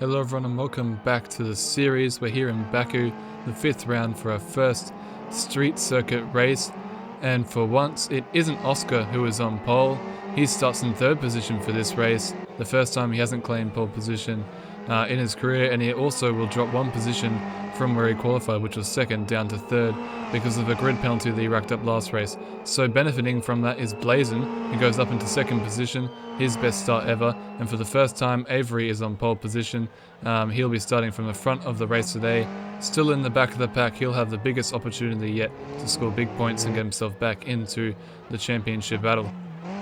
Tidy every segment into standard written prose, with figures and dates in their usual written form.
Hello everyone and welcome back to the series. We're here in Baku, the 5th round for our first street circuit race. And for once, it isn't Oscar who is on pole. He starts in 3rd position for this race, the first time he hasn't claimed pole position in his career, and he also will drop 1 position from where he qualified, which was 2nd, down to 3rd because of a grid penalty that he racked up last race. So benefiting from that is Blazin. He goes up into 2nd position, his best start ever, and for the first time Avery is on pole position. He'll be starting from the front of the race today. Still in the back of the pack, he'll have the biggest opportunity yet to score big points and get himself back into the championship battle.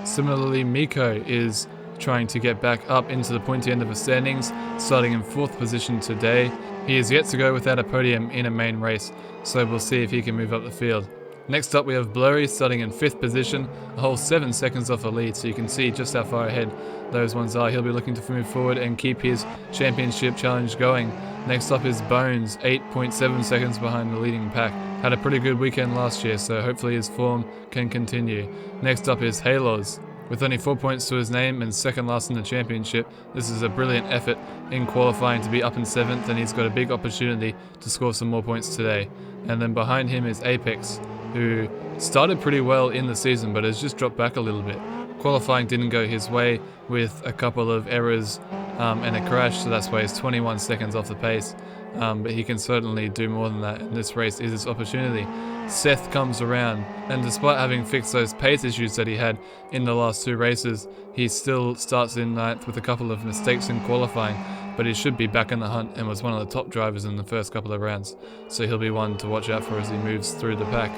Similarly, Miko is trying to get back up into the pointy end of the standings, starting in 4th position today. He is yet to go without a podium in a main race, so we'll see if he can move up the field. Next up we have Blurry starting in 5th position, a whole 7 seconds off the lead, so you can see just how far ahead those ones are. He'll be looking to move forward and keep his championship challenge going. Next up is Bones, 8.7 seconds behind the leading pack. Had a pretty good weekend last year, so hopefully his form can continue. Next up is Halos. With only 4 points to his name and 2nd last in the championship, this is a brilliant effort in qualifying to be up in 7th, and he's got a big opportunity to score some more points today. And then behind him is Apex, who started pretty well in the season but has just dropped back a little bit. Qualifying didn't go his way with a couple of errors and a crash, so that's why he's 21 seconds off the pace. But he can certainly do more than that, and this race is his opportunity. Seth comes around, and despite having fixed those pace issues that he had in the last 2 races, he still starts in 9th with a couple of mistakes in qualifying, but he should be back in the hunt and was one of the top drivers in the first couple of rounds, so he'll be one to watch out for as he moves through the pack.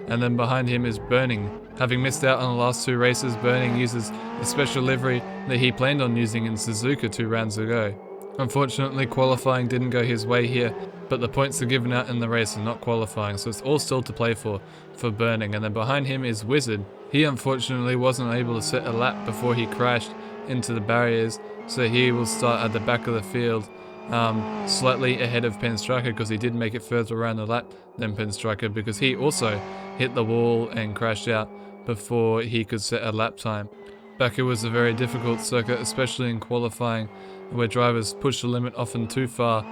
And then behind him is Burning. Having missed out on the last 2 races, Burning uses the special livery that he planned on using in Suzuka 2 rounds ago. Unfortunately, qualifying didn't go his way here, but the points are given out in the race and not qualifying, so it's all still to play for Burning. And then behind him is Wizard. He unfortunately wasn't able to set a lap before he crashed into the barriers, so he will start at the back of the field, slightly ahead of Penstriker, because he did make it further around the lap than Penstriker, because he also hit the wall and crashed out before he could set a lap time. Baku was a very difficult circuit, especially in qualifying, where drivers push the limit often too far,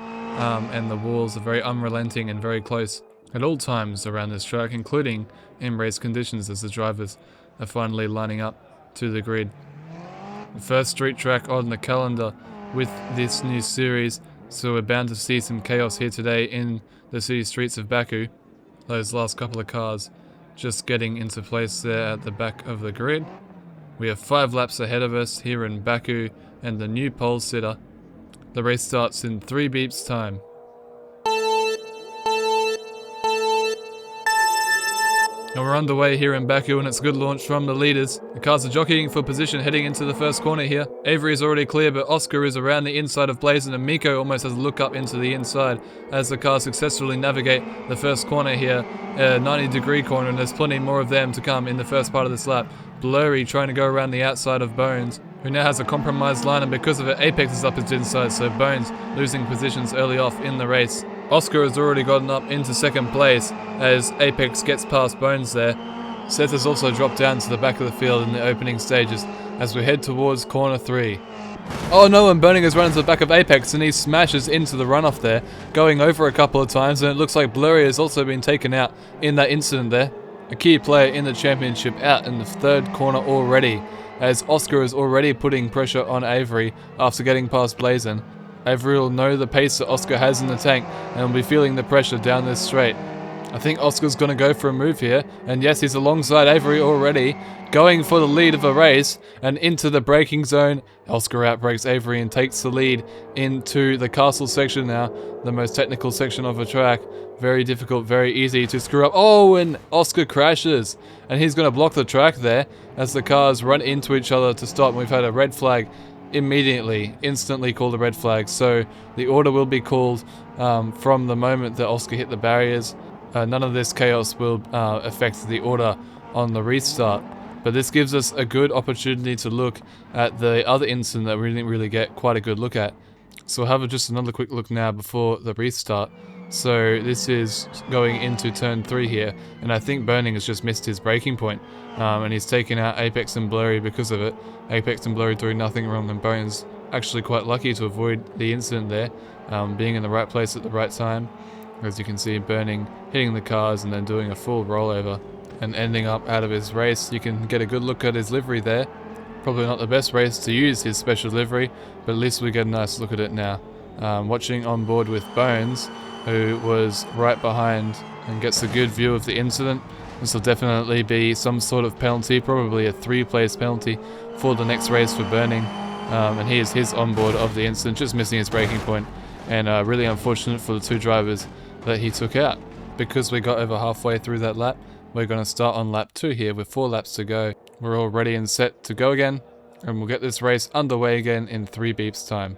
and the walls are very unrelenting and very close at all times around this track, including in race conditions as the drivers are finally lining up to the grid. The first street track on the calendar with this new series, so we're bound to see some chaos here today in the city streets of Baku. Those last couple of cars just getting into place there at the back of the grid. We have 5 laps ahead of us here in Baku and the new pole sitter. The race starts in 3 beeps time. And we're underway here in Baku, and it's a good launch from the leaders. The cars are jockeying for position heading into the first corner here. Avery is already clear, but Oscar is around the inside of Blazin, and Miko almost has a look up into the inside as the cars successfully navigate the first corner here, a 90-degree corner, and there's plenty more of them to come in the first part of this lap. Blurry trying to go around the outside of Bones, who now has a compromised line, and because of it, Apex is up his inside, so Bones losing positions early off in the race. Oscar has already gotten up into 2nd place as Apex gets past Bones there. Seth has also dropped down to the back of the field in the opening stages as we head towards corner 3. Oh no, and Burning has run into the back of Apex and he smashes into the runoff there, going over a couple of times, and it looks like Blurry has also been taken out in that incident there. A key player in the championship out in the 3rd corner already, as Oscar is already putting pressure on Avery after getting past Blazin. Avery will know the pace that Oscar has in the tank and will be feeling the pressure down this straight. I think Oscar's going to go for a move here, and yes, he's alongside Avery already, going for the lead of the race and into the braking zone. Oscar outbrakes Avery and takes the lead into the castle section now, the most technical section of the track. Very difficult, very easy to screw up. Oh, and Oscar crashes, and he's going to block the track there as the cars run into each other to stop. We've had a red flag instantly called a red flag, so the order will be called from the moment that Oscar hit the barriers. None of this chaos will affect the order on the restart, but this gives us a good opportunity to look at the other incident that we didn't really get quite a good look at. So we'll have just another quick look now before the restart. So this is going into turn 3 here, and I think Burning has just missed his braking point, and he's taken out Apex and Blurry because of it. Apex and Blurry doing nothing wrong, and Bones actually quite lucky to avoid the incident there, being in the right place at the right time. As you can see, burning, hitting the cars and then doing a full rollover and ending up out of his race. You can get a good look at his livery there. Probably not the best race to use his special livery, but at least we get a nice look at it now. Watching on board with Bones, who was right behind and gets a good view of the incident. This will definitely be some sort of penalty, probably a 3-place penalty for the next race for burning. And here's his onboard of the incident, just missing his braking point, and really unfortunate for the 2 drivers that he took out. Because we got over halfway through that lap, we're going to start on lap 2 here with 4 laps to go. We're all ready and set to go again, and we'll get this race underway again in 3 beeps time.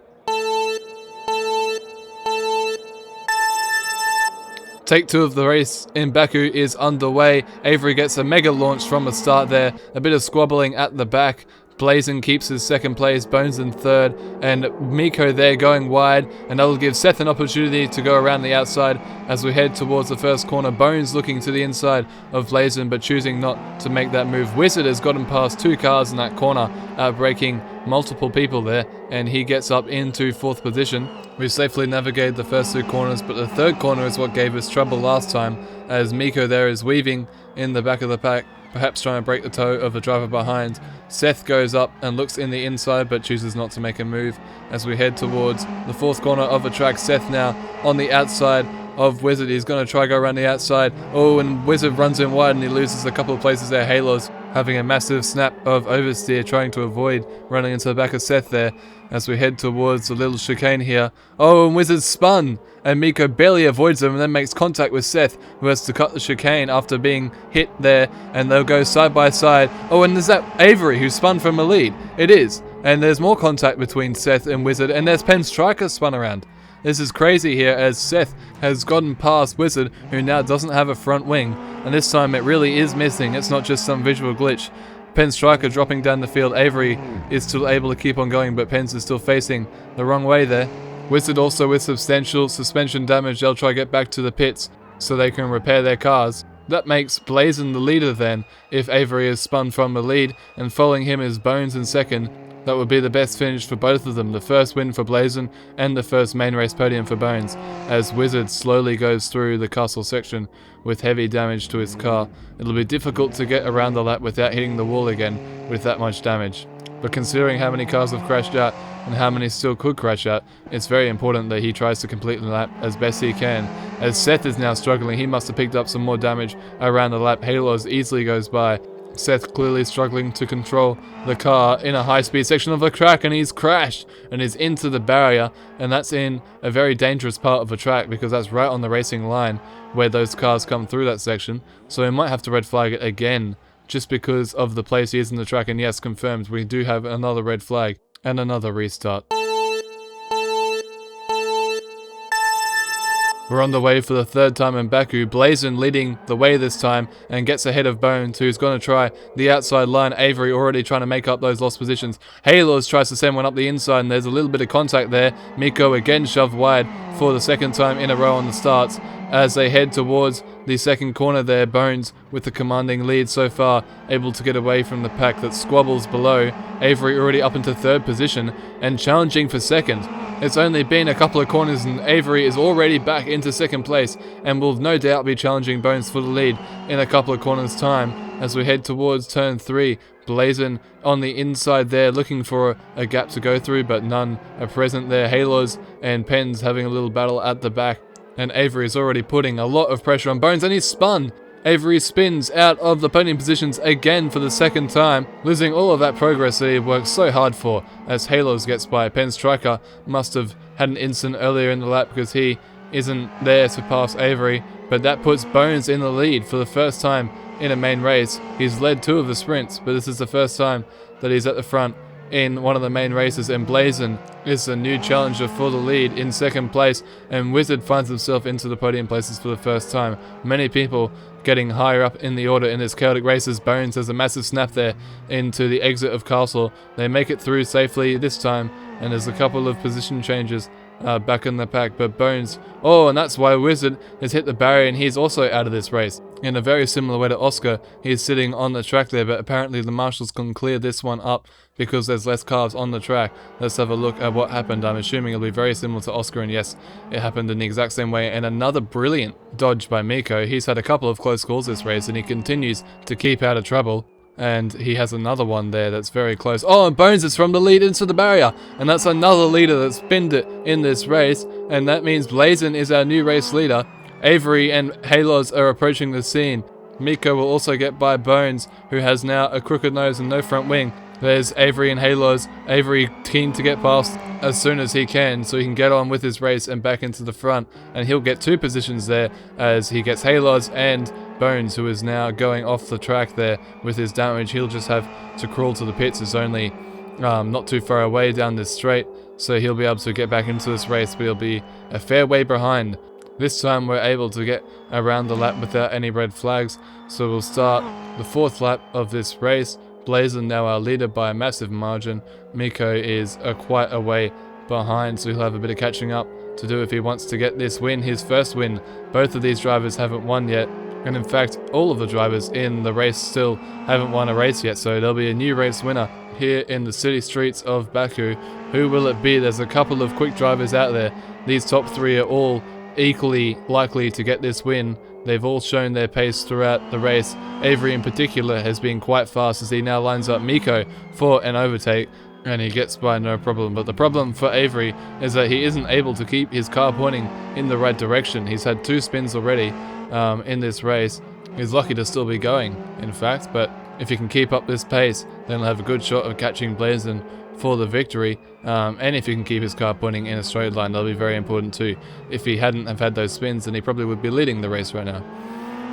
Take 2 of the race in Baku is underway. Avery gets a mega launch from the start there. A bit of squabbling at the back. Blazin keeps his 2nd place, Bones in 3rd, and Miko there going wide, and that'll give Seth an opportunity to go around the outside as we head towards the first corner. Bones looking to the inside of Blazin, but choosing not to make that move. Wizard has gotten past 2 cars in that corner, breaking multiple people there, and he gets up into 4th position. We've safely navigated the first 2 corners, but the 3rd corner is what gave us trouble last time, as Miko there is weaving in the back of the pack, perhaps trying to break the toe of the driver behind. Seth goes up and looks in the inside, but chooses not to make a move as we head towards the 4th corner of the track. Seth now on the outside of Wizard. He's going to try go around the outside. Oh, and Wizard runs in wide and he loses a couple of places there. Halos having a massive snap of oversteer, trying to avoid running into the back of Seth there as we head towards the little chicane here. Oh, and Wizard spun, and Miko barely avoids him and then makes contact with Seth, who has to cut the chicane after being hit there, and they'll go side by side. Oh, and there's that Avery who spun from the lead. It is. And there's more contact between Seth and Wizard, and there's Penn Striker spun around. This is crazy here as Seth has gotten past Wizard, who now doesn't have a front wing, and this time it really is missing. It's not just some visual glitch. Penn Striker dropping down the field. Avery is still able to keep on going, but Penn's is still facing the wrong way there. Wizard also with substantial suspension damage. They'll try to get back to the pits so they can repair their cars. That makes Blazin the leader then, if Avery is spun from the lead, and following him is Bones in 2nd. That would be the best finish for both of them, the first win for Blazin and the first main race podium for Bones, as Wizard slowly goes through the castle section with heavy damage to his car. It'll be difficult to get around the lap without hitting the wall again with that much damage. But considering how many cars have crashed out and how many still could crash out, it's very important that he tries to complete the lap as best he can. As Seth is now struggling, he must have picked up some more damage around the lap. Halos easily goes by. Seth clearly struggling to control the car in a high-speed section of the track, and he's crashed and is into the barrier, and that's in a very dangerous part of the track because that's right on the racing line where those cars come through that section. So we might have to red flag it again just because of the place he is in the track. And yes, confirmed, we do have another red flag and another restart. We're on the way for the 3rd time in Baku. Blazin leading the way this time and gets ahead of Bones, who's going to try the outside line. Avery already trying to make up those lost positions. Halos tries to send one up the inside, and there's a little bit of contact there. Miko again shoved wide for the 2nd time in a row on the starts as they head towards the 2nd corner there. Bones with the commanding lead so far, able to get away from the pack that squabbles below. Avery already up into 3rd position and challenging for 2nd. It's only been a couple of corners and Avery is already back into 2nd place and will no doubt be challenging Bones for the lead in a couple of corners time as we head towards turn 3. Blazin on the inside there looking for a gap to go through, but none are present there. Halos and Pens having a little battle at the back, and Avery is already putting a lot of pressure on Bones, and he's spun. Avery spins out of the podium positions again for the 2nd time, losing all of that progress that he worked so hard for as Halos gets by. Penn Striker must have had an incident earlier in the lap because he isn't there to pass Avery, but that puts Bones in the lead for the first time in a main race. He's led 2 of the sprints, but this is the first time that he's at the front in one of the main races, and Blazin is the new challenger for the lead in 2nd place, and Wizard finds himself into the podium places for the first time. Many people getting higher up in the order in this chaotic race as Bones has a massive snap there into the exit of Castle. They make it through safely this time, and there's a couple of position changes back in the pack, but Bones, and that's why Wizard has hit the barrier and he's also out of this race. In a very similar way to Oscar, he's sitting on the track there, but apparently the marshals can clear this one up because there's less cars on the track. Let's have a look at what happened. I'm assuming it'll be very similar to Oscar, and yes, it happened in the exact same way. And another brilliant dodge by Mikko. He's had a couple of close calls this race, and he continues to keep out of trouble. And he has another one there that's very close. Oh, and Bones is from the lead into the barrier. And that's another leader that's pinned it in this race. And that means Blazin is our new race leader. Avery and Halos are approaching the scene. Mikko will also get by Bones, who has now a crooked nose and no front wing. There's Avery and Halos. Avery keen to get past as soon as he can so he can get on with his race and back into the front. And he'll get 2 positions there as he gets Halos and Bones, who is now going off the track there with his damage. He'll just have to crawl to the pits. It's only not too far away down this straight, so he'll be able to get back into this race, but he'll be a fair way behind. This time we're able to get around the lap without any red flags, so we'll start the 4th lap of this race. Blazin now our leader by a massive margin. Mikko is quite a way behind, so he'll have a bit of catching up to do if he wants to get this win, his first win. Both of these drivers haven't won yet, and in fact all of the drivers in the race still haven't won a race yet, so there'll be a new race winner here in the city streets of Baku. Who will it be? There's a couple of quick drivers out there. These top 3 are all equally likely to get this win. They've all shown their pace throughout the race. Avery in particular has been quite fast as he now lines up Mikko for an overtake, and he gets by no problem. But the problem for Avery is that he isn't able to keep his car pointing in the right direction. He's had 2 spins already in this race. He's lucky to still be going, in fact, but if he can keep up this pace, then he'll have a good shot of catching Blazin for the victory. And if he can keep his car pointing in a straight line, that'll be very important too. If he hadn't have had those spins, then he probably would be leading the race right now.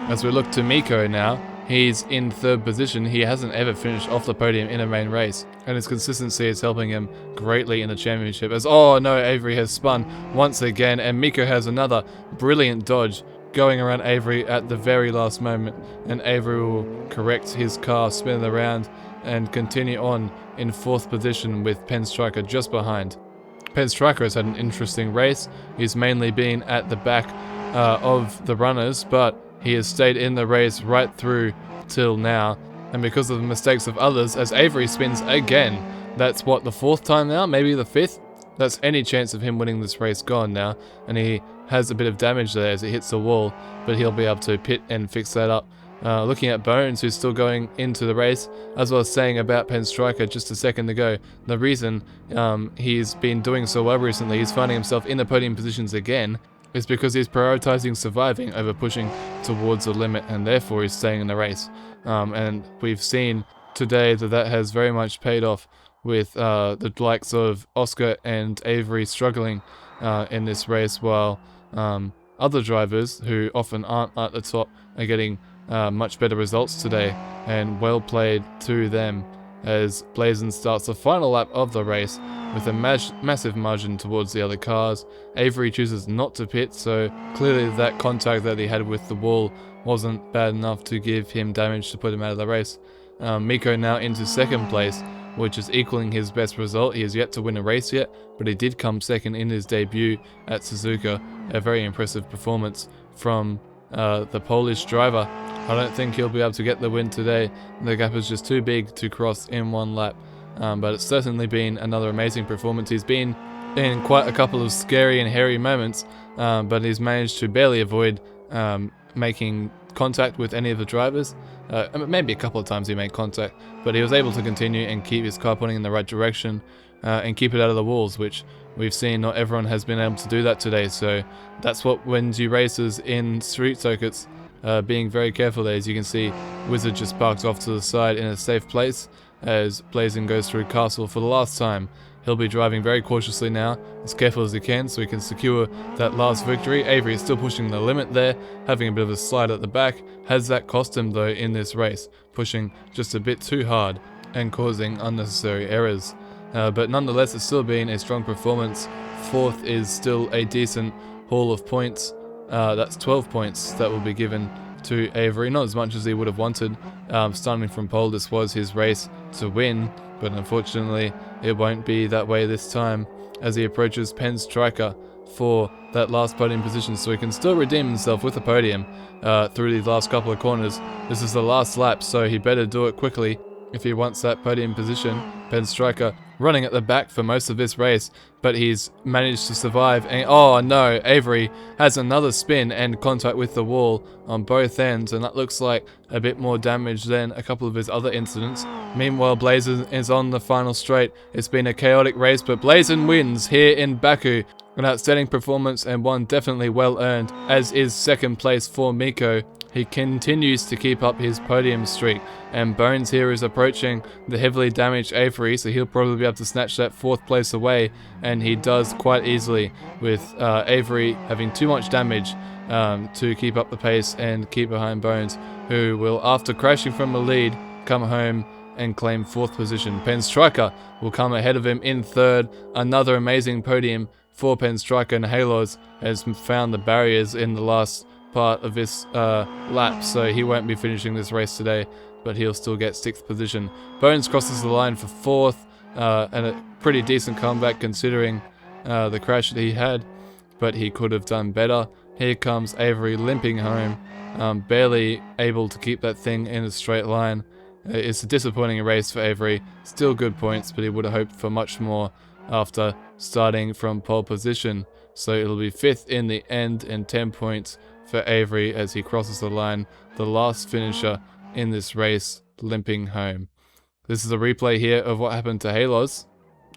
As we look to Mikko now, he's in 3rd position. He hasn't ever finished off the podium in a main race, and his consistency is helping him greatly in the championship. As oh no, Avery has spun once again, and Mikko has another brilliant dodge going around Avery at the very last moment, and Avery will correct his car, spin it around, and continue on in 4th position with Penn Striker just behind. Penn Striker has had an interesting race. He's mainly been at the back of the runners, but he has stayed in the race right through till now, and because of the mistakes of others, as Avery spins again, that's what, the 4th time now, maybe the 5th? That's any chance of him winning this race gone now, and he has a bit of damage there as it hits the wall, but he'll be able to pit and fix that up. Looking at Bones, who's still going into the race, as I was saying about Penn Striker just a second ago, the reason he's been doing so well recently, he's finding himself in the podium positions again, is because he's prioritizing surviving over pushing towards the limit, and therefore he's staying in the race. And we've seen today that has very much paid off with the likes of Oscar and Avery struggling in this race, while other drivers who often aren't at the top are getting much better results today, and well played to them as Blazin starts the final lap of the race with a massive margin towards the other cars. Avery chooses not to pit, so clearly that contact that he had with the wall wasn't bad enough to give him damage to put him out of the race. Mikko now into 2nd place, which is equaling his best result. He has yet to win a race yet, but he did come 2nd in his debut at Suzuka. A very impressive performance from the Polish driver. I don't think he'll be able to get the win today. The gap is just too big to cross in 1 lap, but it's certainly been another amazing performance. He's been in quite a couple of scary and hairy moments, but he's managed to barely avoid making contact with any of the drivers. Maybe a couple of times he made contact, but he was able to continue and keep his car pointing in the right direction and keep it out of the walls, which we've seen not everyone has been able to do that today. So that's what wins you races in street circuits. Being very careful there. As you can see, Wizard just parked off to the side in a safe place as Blazin goes through Castle for the last time. He'll be driving very cautiously now, as careful as he can, so he can secure that last victory. Avery is still pushing the limit there, having a bit of a slide at the back. Has that cost him though in this race, pushing just a bit too hard and causing unnecessary errors. But nonetheless, it's still been a strong performance. 4th is still a decent haul of points. That's 12 points that will be given to Avery, not as much as he would have wanted. Starting from pole, this was his race to win, but unfortunately it won't be that way this time. as he approaches Penn's striker for that last podium position, so he can still redeem himself with a podium through these last couple of corners. This is the last lap, so he better do it quickly if he wants that podium position. Penn's striker running at the back for most of this race, but he's managed to survive. And oh no, Avery has another spin and contact with the wall on both ends, and that looks like a bit more damage than a couple of his other incidents. Meanwhile, Blazon is on the final straight. It's been a chaotic race, but Blazon wins here in Baku. An outstanding performance and one definitely well earned, as is second place for Mikko. He continues to keep up his podium streak, and Bones here is approaching the heavily damaged Avery, so he'll probably be able to snatch that 4th place away, and he does quite easily, with Avery having too much damage to keep up the pace and keep behind Bones, who will, after crashing from the lead, come home and claim 4th position. Penn's striker will come ahead of him in 3rd. Another amazing podium for Penn's striker, and Halos has found the barriers in the last part of this lap, so he won't be finishing this race today, but he'll still get 6th position. Bones crosses the line for 4th, and a pretty decent comeback considering the crash that he had, but he could have done better. Here comes Avery limping home, barely able to keep that thing in a straight line. It's a disappointing race for Avery. Still good points, but he would have hoped for much more after starting from pole position. So it'll be 5th in the end and 10 points for Avery as he crosses the line, the last finisher in this race, limping home. This is a replay here of what happened to Halos.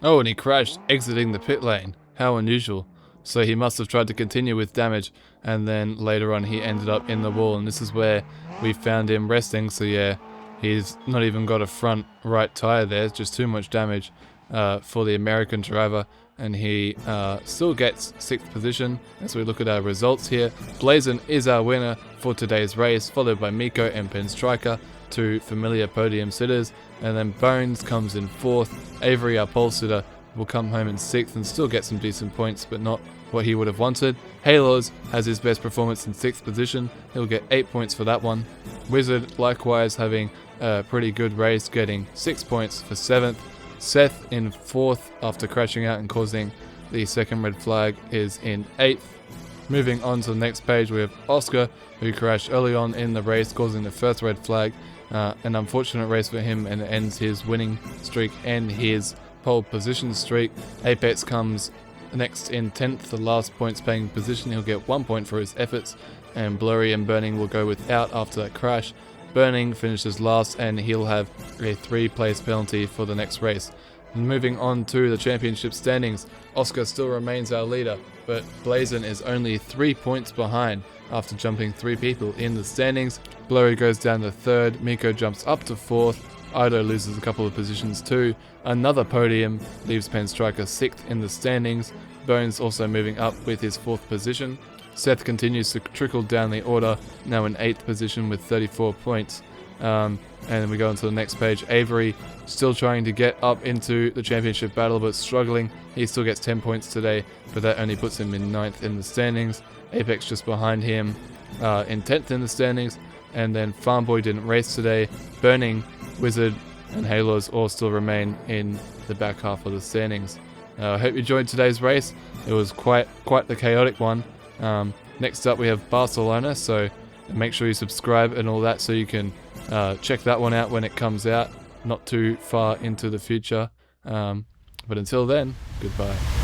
Oh, and he crashed exiting the pit lane. How unusual. So he must have tried to continue with damage, and then later on he ended up in the wall, and this is where we found him resting. So yeah, he's not even got a front right tire there. It's just too much damage for the American driver, and he still gets 6th position. As we look at our results here, Blazon is our winner for today's race, followed by Mikko and Penn Striker, 2 familiar podium sitters, and then Bones comes in 4th. Avery, our pole sitter, will come home in 6th and still get some decent points, but not what he would have wanted. Halos has his best performance in 6th position. He'll get 8 points for that one. Wizard likewise having a pretty good race, getting 6 points for 7th. Seth in 4th after crashing out and causing the second red flag is in 8th. Moving on to the next page, we have Oscar, who crashed early on in the race, causing the first red flag. An unfortunate race for him, and it ends his winning streak and his pole position streak. Apex comes next in 10th, the last points paying position. He'll get 1 point for his efforts, and Blurry and Burning will go without after that crash. Burning finishes last, and he'll have a 3-place penalty for the next race. Moving on to the championship standings, Oscar still remains our leader, but Blazon is only 3 points behind after jumping 3 people in the standings. Blurry goes down to 3rd, Mikko jumps up to 4th, Ido loses a couple of positions too. Another podium leaves Penn Striker 6th in the standings. Bones also moving up with his 4th position. Seth continues to trickle down the order, now in 8th position with 34 points. And then we go on to the next page. Avery still trying to get up into the championship battle, but struggling. He still gets 10 points today, but that only puts him in 9th in the standings. Apex just behind him in 10th in the standings. And then Farmboy didn't race today. Burning, Wizard, and Halos all still remain in the back half of the standings. I hope you enjoyed today's race. It was quite the chaotic one. Next up we have Barcelona, so make sure you subscribe and all that so you can check that one out when it comes out, not too far into the future. But until then, goodbye.